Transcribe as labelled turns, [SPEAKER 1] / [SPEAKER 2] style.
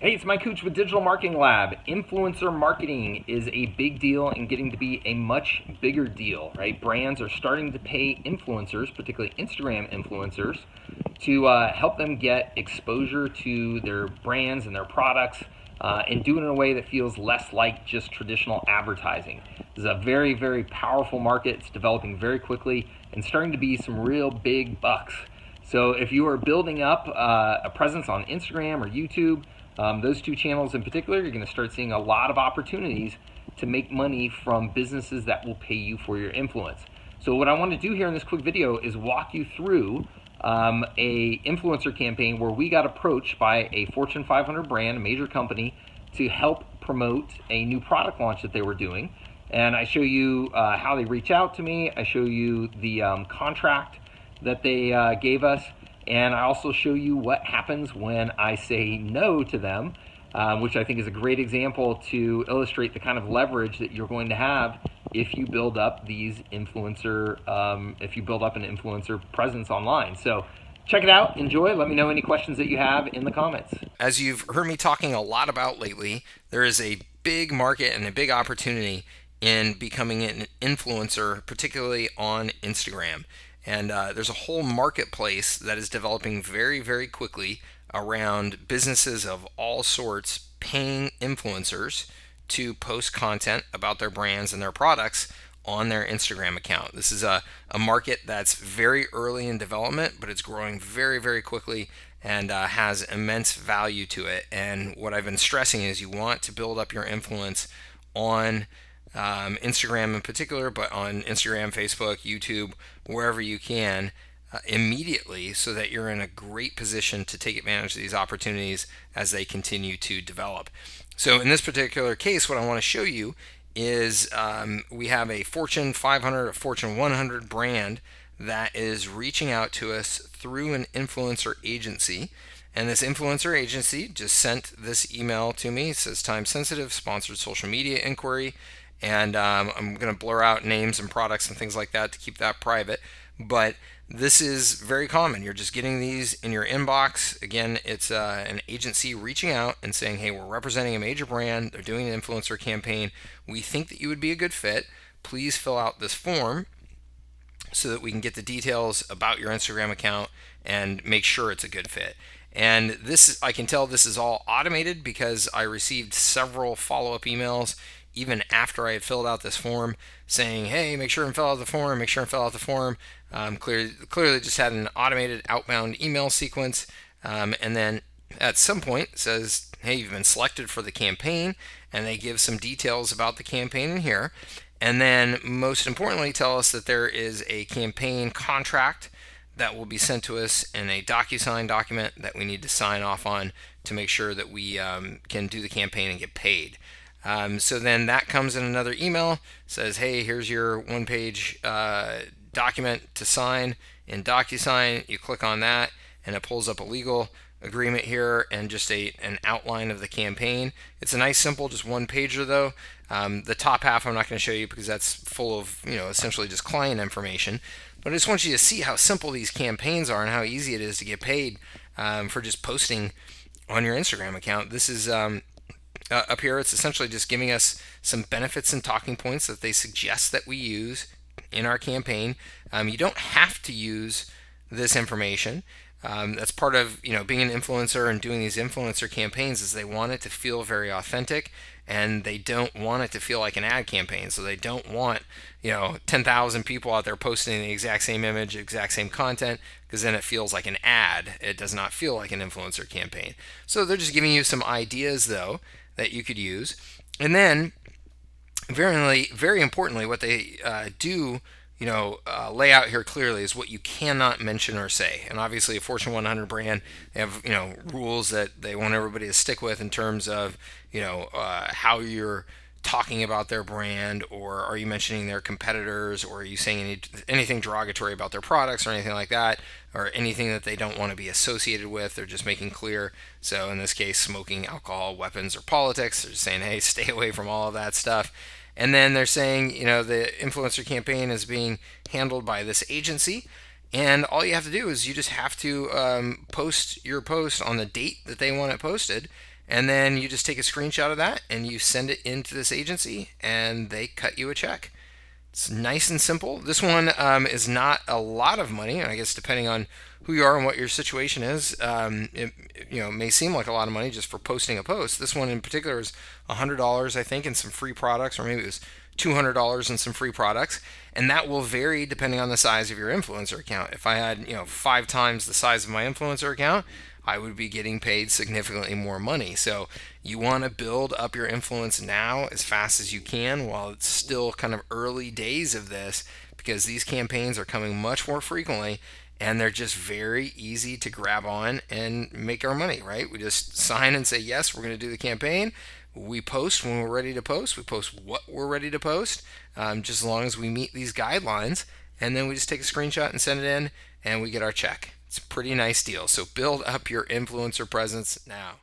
[SPEAKER 1] Hey, it's Mike Cooch with Digital Marketing Lab. Influencer marketing is a big deal and getting to be a much bigger deal, right? Brands are starting to pay influencers, particularly Instagram influencers, to help them get exposure to their brands and their products and do it in a way that feels less like just traditional advertising. This is a very, very powerful market. It's developing very quickly and starting to be some real big bucks. So if you are building up a presence on Instagram or YouTube, those two channels in particular, you're going to start seeing a lot of opportunities to make money from businesses that will pay you for your influence. So what I want to do here in this quick video is walk you through a influencer campaign where we got approached by a Fortune 500 brand, a major company, to help promote a new product launch that they were doing. And I show you how they reach out to me. I show you the contract that they gave us, and I also show you what happens when I say no to them, which I think is a great example to illustrate the kind of leverage that you're going to have if you build up these influencer, if you build up an influencer presence online. So check it out, enjoy, let me know any questions that you have in the comments.
[SPEAKER 2] As you've heard me talking a lot about lately, there is a big market and a big opportunity in becoming an influencer, particularly on Instagram. And there's a whole marketplace that is developing very, very quickly around businesses of all sorts paying influencers to post content about their brands and their products on their Instagram account. This is a market that's very early in development, but it's growing very, very quickly and has immense value to it. And what I've been stressing is you want to build up your influence on Instagram in particular, but on Instagram, Facebook, YouTube, wherever you can, immediately, so that you're in a great position to take advantage of these opportunities as they continue to develop. So in this particular case, what I want to show you is we have a Fortune 500, a Fortune 100 brand that is reaching out to us through an influencer agency. And this influencer agency just sent this email to me. It says time sensitive, sponsored social media inquiry. And I'm going to blur out names and products and things like that to keep that private. But this is very common. You're just getting these in your inbox. Again, it's an agency reaching out and saying, hey, we're representing a major brand. They're doing an influencer campaign. We think that you would be a good fit. Please fill out this form so that we can get the details about your Instagram account and make sure it's a good fit. And this, I can tell this is all automated because I received several follow-up emails even after I had filled out this form saying, hey, make sure and fill out the form, make sure and fill out the form. Clearly just had an automated outbound email sequence. And then at some point it says, hey, you've been selected for the campaign, and they give some details about the campaign in here. And then most importantly, tell us that there is a campaign contract that will be sent to us in a DocuSign document that we need to sign off on to make sure that we can do the campaign and get paid. So then that comes in another email, says, hey, here's your one-page document to sign in DocuSign. You click on that, and it pulls up a legal agreement here and just an outline of the campaign. It's a nice, simple, just one pager though. The top half I'm not going to show you because that's full of, essentially just client information. But I just want you to see how simple these campaigns are and how easy it is to get paid for just posting on your Instagram account. This is up here. It's essentially just giving us some benefits and talking points that they suggest that we use in our campaign. You don't have to use this information. That's part of being an influencer and doing these influencer campaigns is they want it to feel very authentic, and they don't want it to feel like an ad campaign. So they don't want 10,000 people out there posting the exact same image, exact same content, because then it feels like an ad. It does not feel like an influencer campaign. So they're just giving you some ideas though that you could use. And then very importantly, what they do lay out here clearly is what you cannot mention or say. And obviously, a Fortune 100 brand, they have rules that they want everybody to stick with in terms of how you're talking about their brand, or are you mentioning their competitors, or are you saying anything derogatory about their products or anything like that, or anything that they don't want to be associated with. They're just making clear. So in this case, smoking, alcohol, weapons, or politics. They're just saying, hey, stay away from all of that stuff. And then they're saying, the influencer campaign is being handled by this agency, And all you have to do is you just have to post your post on the date that they want it posted. And then you just take a screenshot of that and you send it into this agency and they cut you a check. It's nice and simple. This one is not a lot of money. I guess depending on who you are and what your situation is, it may seem like a lot of money just for posting a post. This one in particular is $100, I think, and some free products, or maybe it was $200 and some free products, and that will vary depending on the size of your influencer account. If I had 5 times the size of my influencer account, I would be getting paid significantly more money. So you want to build up your influence now as fast as you can while it's still kind of early days of this, because these campaigns are coming much more frequently and they're just very easy to grab on and make our money, right? We just sign and say, yes, we're going to do the campaign. We post when we're ready to post. We post what we're ready to post, just as long as we meet these guidelines. And then we just take a screenshot and send it in, and we get our check. It's a pretty nice deal. So build up your influencer presence now.